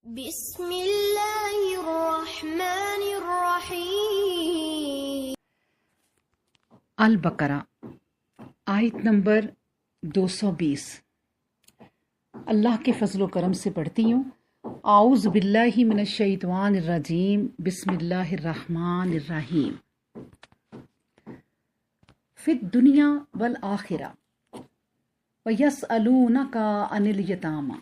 بسم اللہ الرحمن الرحیم۔ البقرہ آیت نمبر 220۔ اللہ کے فضل و کرم سے پڑھتی ہوں۔ اعوذ باللہ من الشیطان الرجیم، بسم اللہ الرحمن الرحیم۔ فی الدنیا والآخرہ ویسألونک عن الیتامی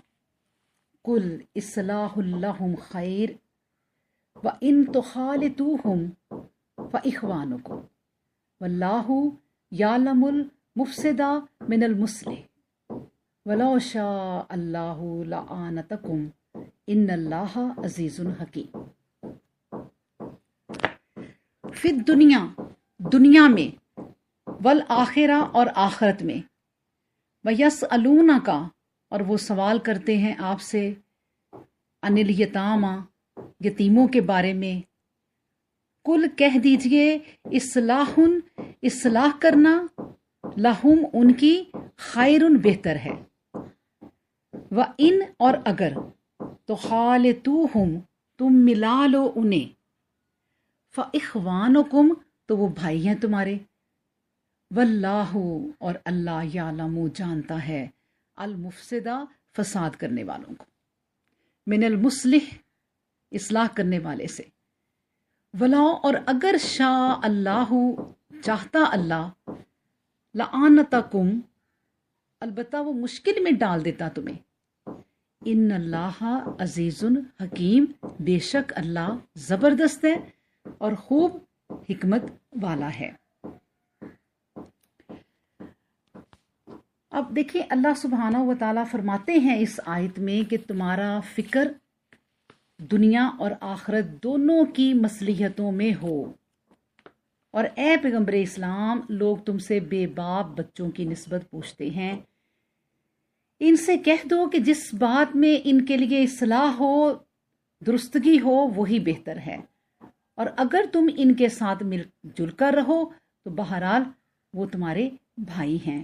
قل اصلاح لہم خیر وان تخالطوہم فاخوانکم واللہ یعلم المفسد من المصلح ولو شاء اللہ لأعنتکم ان اللہ عزیز حکیم۔ فی الدنیا، دنیا میں، والآخرہ اور آخرت میں، ویسألونک اور وہ سوال کرتے ہیں آپ سے، عن الیتامی یتیموں کے بارے میں، کل کہہ دیجئے، اصلاح کرنا، لہم ان کی، خیرن بہتر ہے، وَإِن اور اگر، تخالطوہم تم ملا لو انہیں، فإخوانکم تو وہ بھائی ہیں تمہارے، واللہ اور اللہ یعلم جانتا ہے، المفسدہ فساد کرنے والوں کو، من المصلح اصلاح کرنے والے سے، ولا اور اگر شاء اللہ چاہتا اللہ، لأعنتکم البتہ وہ مشکل میں ڈال دیتا تمہیں، ان اللہ عزیز حکیم بے شک اللہ زبردست ہے اور خوب حکمت والا ہے۔ اب دیکھیں اللہ سبحانہ و تعالیٰ فرماتے ہیں اس آیت میں کہ تمہارا فکر دنیا اور آخرت دونوں کی مصلحتوں میں ہو، اور اے پیغمبر اسلام، لوگ تم سے بے باپ بچوں کی نسبت پوچھتے ہیں، ان سے کہہ دو کہ جس بات میں ان کے لیے اصلاح ہو، درستگی ہو، وہی بہتر ہے، اور اگر تم ان کے ساتھ مل جل کر رہو تو بہرحال وہ تمہارے بھائی ہیں،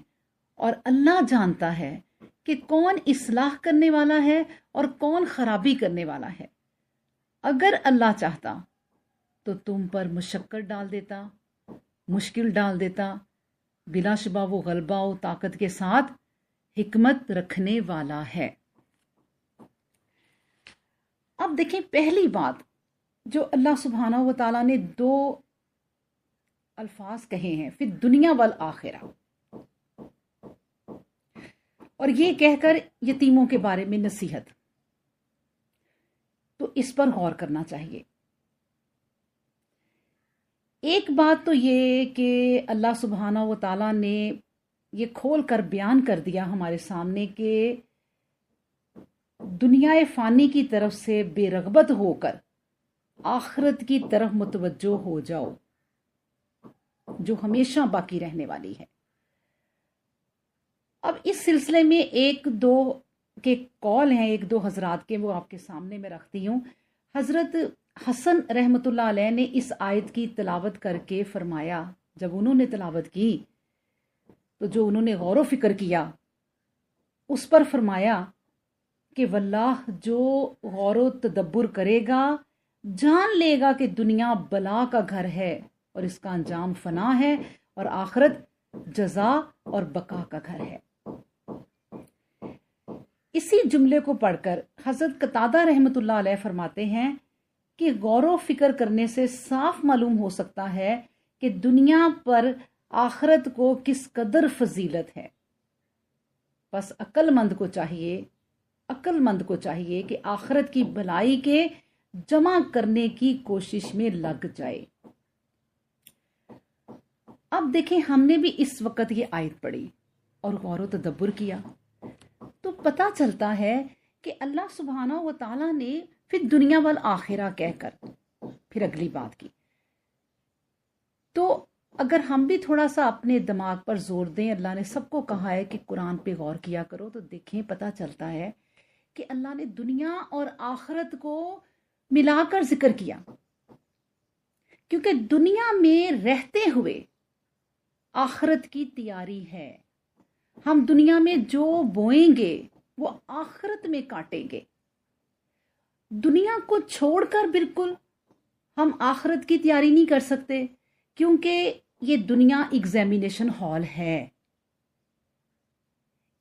اور اللہ جانتا ہے کہ کون اصلاح کرنے والا ہے اور کون خرابی کرنے والا ہے۔ اگر اللہ چاہتا تو تم پر مشقت ڈال دیتا، مشکل ڈال دیتا، بلا شبہ وہ غلبہ و طاقت کے ساتھ حکمت رکھنے والا ہے۔ اب دیکھیں پہلی بات جو اللہ سبحانہ و تعالیٰ نے دو الفاظ کہے ہیں، فی الدنیا والآخرہ، اور یہ کہہ کر یتیموں کے بارے میں نصیحت، تو اس پر غور کرنا چاہیے۔ ایک بات تو یہ کہ اللہ سبحانہ و تعالیٰ نے یہ کھول کر بیان کر دیا ہمارے سامنے کہ دنیا فانی کی طرف سے بے رغبت ہو کر آخرت کی طرف متوجہ ہو جاؤ، جو ہمیشہ باقی رہنے والی ہے۔ اب اس سلسلے میں ایک دو کے قول ہیں، ایک دو حضرات کے، وہ آپ کے سامنے میں رکھتی ہوں۔ حضرت حسن رحمۃ اللہ علیہ نے اس آیت کی تلاوت کر کے فرمایا، جب انہوں نے تلاوت کی تو جو انہوں نے غور و فکر کیا اس پر فرمایا کہ واللہ جو غور و تدبر کرے گا جان لے گا کہ دنیا بلا کا گھر ہے اور اس کا انجام فنا ہے، اور آخرت جزا اور بقا کا گھر ہے۔ اسی جملے کو پڑھ کر حضرت قتادہ رحمۃ اللہ علیہ فرماتے ہیں کہ غور و فکر کرنے سے صاف معلوم ہو سکتا ہے کہ دنیا پر آخرت کو کس قدر فضیلت ہے۔ بس عقل مند کو چاہیے کہ آخرت کی بھلائی کے جمع کرنے کی کوشش میں لگ جائے۔ اب دیکھیں ہم نے بھی اس وقت یہ آیت پڑھی اور غور و تدبر کیا تو پتہ چلتا ہے کہ اللہ سبحانہ و تعالیٰ نے پھر دنیا والآخرہ کہہ کر پھر اگلی بات کی۔ تو اگر ہم بھی تھوڑا سا اپنے دماغ پر زور دیں، اللہ نے سب کو کہا ہے کہ قرآن پہ غور کیا کرو، تو دیکھیں پتہ چلتا ہے کہ اللہ نے دنیا اور آخرت کو ملا کر ذکر کیا، کیونکہ دنیا میں رہتے ہوئے آخرت کی تیاری ہے۔ ہم دنیا میں جو بوئیں گے وہ آخرت میں کاٹیں گے۔ دنیا کو چھوڑ کر بالکل ہم آخرت کی تیاری نہیں کر سکتے، کیونکہ یہ دنیا ایگزامینیشن ہال ہے،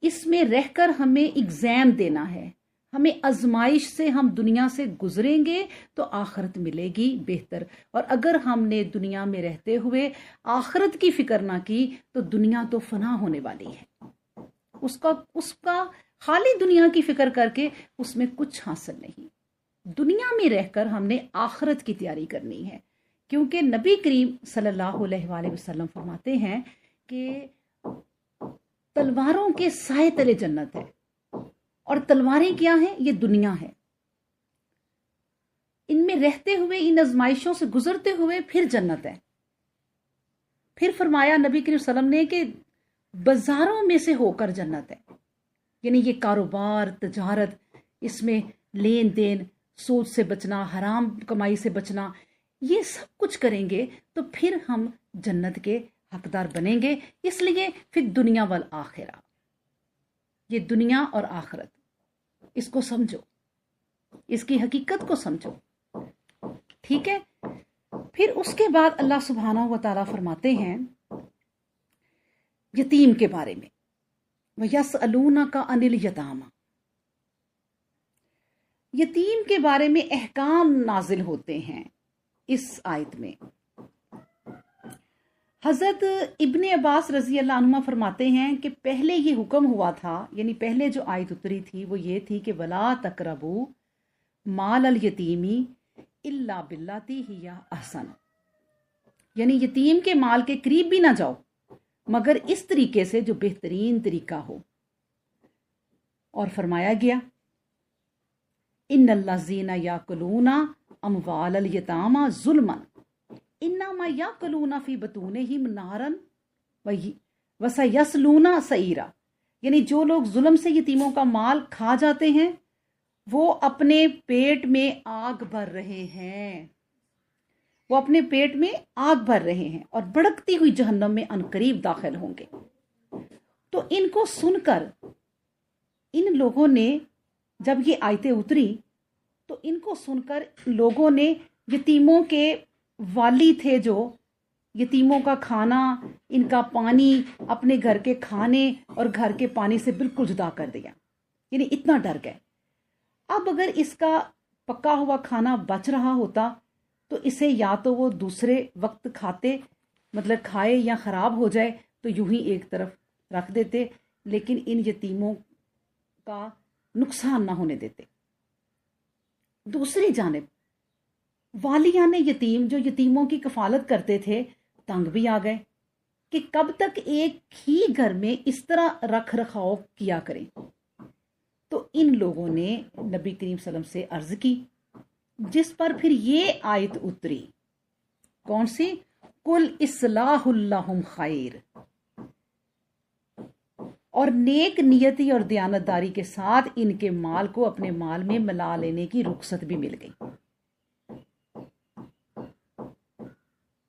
اس میں رہ کر ہمیں ایگزام دینا ہے، ہمیں آزمائش سے ہم دنیا سے گزریں گے تو آخرت ملے گی بہتر، اور اگر ہم نے دنیا میں رہتے ہوئے آخرت کی فکر نہ کی تو دنیا تو فنا ہونے والی ہے، اس کا خالی دنیا کی فکر کر کے اس میں کچھ حاصل نہیں۔ دنیا میں رہ کر ہم نے آخرت کی تیاری کرنی ہے، کیونکہ نبی کریم صلی اللہ علیہ وآلہ وسلم فرماتے ہیں کہ تلواروں کے سائے تلے جنت ہے، اور تلواریں کیا ہیں؟ یہ دنیا ہے، ان میں رہتے ہوئے، ان آزمائشوں سے گزرتے ہوئے پھر جنت ہے۔ پھر فرمایا نبی کریم صلی اللہ علیہ وسلم نے کہ بازاروں میں سے ہو کر جنت ہے، یعنی یہ کاروبار، تجارت، اس میں لین دین، سود سے بچنا، حرام کمائی سے بچنا، یہ سب کچھ کریں گے تو پھر ہم جنت کے حقدار بنیں گے۔ اس لیے پھر دنیا والآخرہ، یہ دنیا اور آخرت، اس کو سمجھو، اس کی حقیقت کو سمجھو، ٹھیک ہے؟ پھر اس کے بعد اللہ سبحانہ و تعالیٰ فرماتے ہیں یتیم کے بارے میں، وَيَسْأَلُونَكَ عَنِ الْيَتَامَى، یتیم کے بارے میں احکام نازل ہوتے ہیں اس آیت میں۔ حضرت ابن عباس رضی اللہ عنہما فرماتے ہیں کہ پہلے یہ حکم ہوا تھا، یعنی پہلے جو آیت اتری تھی وہ یہ تھی کہ وَلَا تَقْرَبُوا مَالَ الْيَتِيمِ إِلَّا بِاللَّتِي هِيَ أَحْسَنُ، یعنی یتیم کے مال کے قریب بھی نہ جاؤ مگر اس طریقے سے جو بہترین طریقہ ہو۔ اور فرمایا گیا ان الذین یاکلون اموال الیتامی ظلما انما یاکلون فی بطونہم نارا وسیصلون سعیرا، یعنی جو لوگ ظلم سے یتیموں کا مال کھا جاتے ہیں وہ اپنے پیٹ میں آگ بھر رہے ہیں، وہ اپنے پیٹ میں آگ بھر رہے ہیں اور بھڑکتی ہوئی جہنم میں عنقریب داخل ہوں گے۔ تو ان کو سن کر ان لوگوں نے، جب یہ آیتیں اتری تو ان کو سن کر لوگوں نے یتیموں کے والی تھے جو یتیموں کا کھانا، ان کا پانی اپنے گھر کے کھانے اور گھر کے پانی سے بالکل جدا کر دیا، یعنی اتنا ڈر گئے۔ اب اگر اس کا پکا ہوا کھانا بچ رہا ہوتا تو اسے یا تو وہ دوسرے وقت کھاتے، مطلب کھائے، یا خراب ہو جائے تو یوں ہی ایک طرف رکھ دیتے، لیکن ان یتیموں کا نقصان نہ ہونے دیتے۔ دوسری جانب والیان یتیم جو یتیموں کی کفالت کرتے تھے تنگ بھی آ گئے کہ کب تک ایک ہی گھر میں اس طرح رکھ رکھاؤ کیا کریں۔ تو ان لوگوں نے نبی کریم صلی اللہ علیہ وسلم سے عرض کی، جس پر پھر یہ آیت اتری، کون سی؟ قُلْ اصلاح لَهُمْ خیر، اور نیک نیتی اور دیانتداری کے ساتھ ان کے مال کو اپنے مال میں ملا لینے کی رخصت بھی مل گئی۔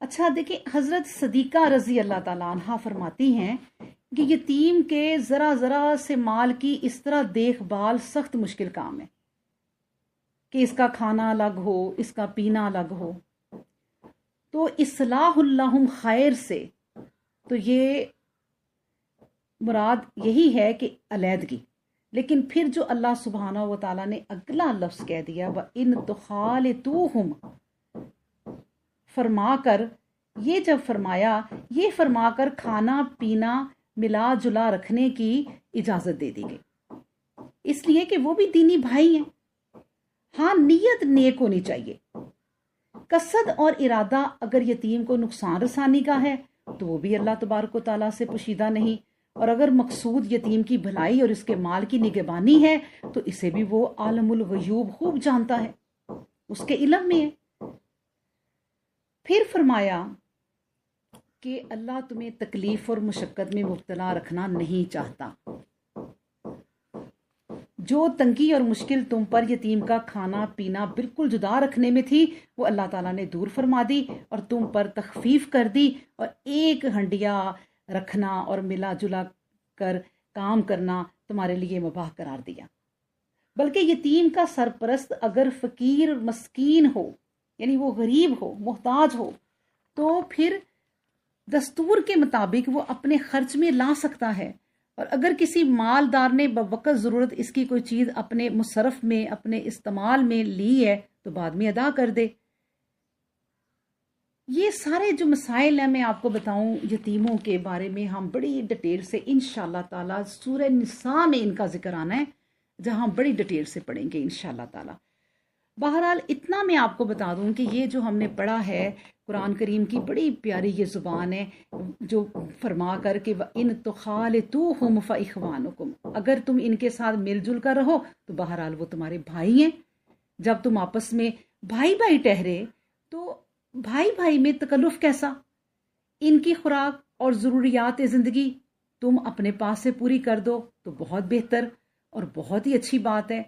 اچھا دیکھیں، حضرت صدیقہ رضی اللہ تعالیٰ عنہ فرماتی ہیں کہ یتیم کے ذرا ذرا سے مال کی اس طرح دیکھ بھال سخت مشکل کام ہے کہ اس کا کھانا الگ ہو، اس کا پینا الگ ہو۔ تو اصلاح لہم خیر سے تو یہ مراد یہی ہے کہ علیحدگی، لیکن پھر جو اللہ سبحانہ و تعالیٰ نے اگلا لفظ کہہ دیا وَإِن تُخَالِطُوهُمْ، فرما کر، یہ جب فرمایا، یہ فرما کر کھانا پینا ملا جلا رکھنے کی اجازت دے دی گئی، اس لیے کہ وہ بھی دینی بھائی ہیں۔ ہاں، نیت نیک ہونی چاہیے، قصد اور ارادہ اگر یتیم کو نقصان رسانی کا ہے تو وہ بھی اللہ تبارک و تعالیٰ سے پوشیدہ نہیں، اور اگر مقصود یتیم کی بھلائی اور اس کے مال کی نگہبانی ہے تو اسے بھی وہ عالم الغیوب خوب جانتا ہے، اس کے علم میں ہے۔ پھر فرمایا کہ اللہ تمہیں تکلیف اور مشقت میں مبتلا رکھنا نہیں چاہتا۔ جو تنگی اور مشکل تم پر یتیم کا کھانا پینا بالکل جدا رکھنے میں تھی وہ اللہ تعالیٰ نے دور فرما دی اور تم پر تخفیف کر دی، اور ایک ہنڈیا رکھنا اور ملا جلا کر کام کرنا تمہارے لیے مباح قرار دیا۔ بلکہ یتیم کا سرپرست اگر فقیر مسکین ہو، یعنی وہ غریب ہو، محتاج ہو، تو پھر دستور کے مطابق وہ اپنے خرچ میں لا سکتا ہے، اور اگر کسی مالدار نے بوقت ضرورت اس کی کوئی چیز اپنے مصرف میں، اپنے استعمال میں لی ہے تو بعد میں ادا کر دے۔ یہ سارے جو مسائل ہیں میں آپ کو بتاؤں یتیموں کے بارے میں، ہم بڑی ڈیٹیل سے انشاءاللہ تعالی سورہ نساء میں ان کا ذکر آنا ہے، جہاں بڑی ڈیٹیل سے پڑھیں گے انشاءاللہ تعالی۔ بہرحال اتنا میں آپ کو بتا دوں کہ یہ جو ہم نے پڑھا ہے قرآن کریم کی بڑی پیاری یہ زبان ہے، جو فرما کر کہ ان تخالطوہم فاخوانکم، اگر تم ان کے ساتھ مل جل کر رہو تو بہرحال وہ تمہارے بھائی ہیں۔ جب تم آپس میں بھائی بھائی ٹھہرے تو بھائی بھائی میں تکلف کیسا؟ ان کی خوراک اور ضروریات زندگی تم اپنے پاس سے پوری کر دو تو بہت بہتر اور بہت ہی اچھی بات ہے۔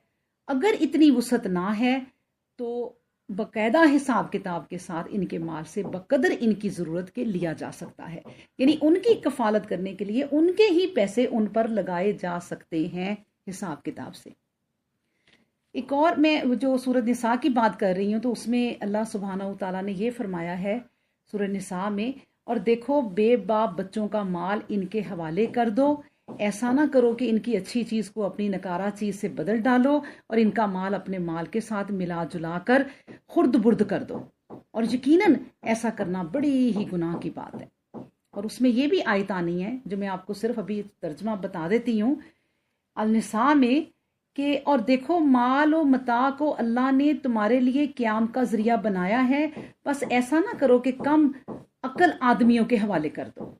اگر اتنی وسعت نہ ہے تو باقاعدہ حساب کتاب کے ساتھ ان کے مال سے بقدر ان کی ضرورت کے لیا جا سکتا ہے، یعنی ان کی کفالت کرنے کے لیے ان کے ہی پیسے ان پر لگائے جا سکتے ہیں حساب کتاب سے۔ ایک اور میں جو سورۃ نساء کی بات کر رہی ہوں تو اس میں اللہ سبحانہ و تعالیٰ نے یہ فرمایا ہے سورۃ نساء میں، اور دیکھو بے باپ بچوں کا مال ان کے حوالے کر دو، ایسا نہ کرو کہ ان کی اچھی چیز کو اپنی نکارہ چیز سے بدل ڈالو اور ان کا مال اپنے مال کے ساتھ ملا جلا کر خرد برد کر دو، اور یقیناً ایسا کرنا بڑی ہی گناہ کی بات ہے۔ اور اس میں یہ بھی آیت آنی ہے جو میں آپ کو صرف ابھی ترجمہ بتا دیتی ہوں النساء میں، کہ اور دیکھو مال و متاع کو اللہ نے تمہارے لیے قیام کا ذریعہ بنایا ہے، بس ایسا نہ کرو کہ کم عقل آدمیوں کے حوالے کر دو،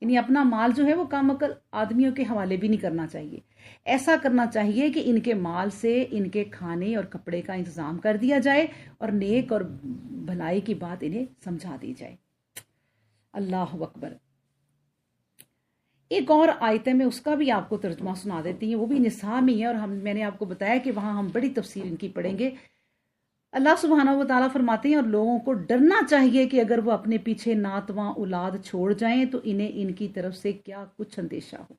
یعنی اپنا مال جو ہے وہ کم عقل آدمیوں کے حوالے بھی نہیں کرنا چاہیے، ایسا کرنا چاہیے کہ ان کے مال سے ان کے کھانے اور کپڑے کا انتظام کر دیا جائے اور نیک اور بھلائی کی بات انہیں سمجھا دی جائے۔ اللہ اکبر۔ ایک اور آیت ہے، میں اس کا بھی آپ کو ترجمہ سنا دیتی ہوں، وہ بھی نساء میں ہے، اور میں نے آپ کو بتایا کہ وہاں ہم بڑی تفصیل ان کی پڑھیں گے۔ اللہ سبحانہ و تعالیٰ فرماتے ہیں اور لوگوں کو ڈرنا چاہیے کہ اگر وہ اپنے پیچھے ناتواں اولاد چھوڑ جائیں تو انہیں ان کی طرف سے کیا کچھ اندیشہ ہو،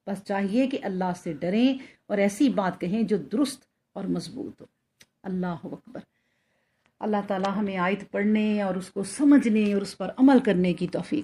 بس چاہیے کہ اللہ سے ڈریں اور ایسی بات کہیں جو درست اور مضبوط ہو۔ اللہ اکبر۔ اللہ تعالیٰ ہمیں آیت پڑھنے اور اس کو سمجھنے اور اس پر عمل کرنے کی توفیق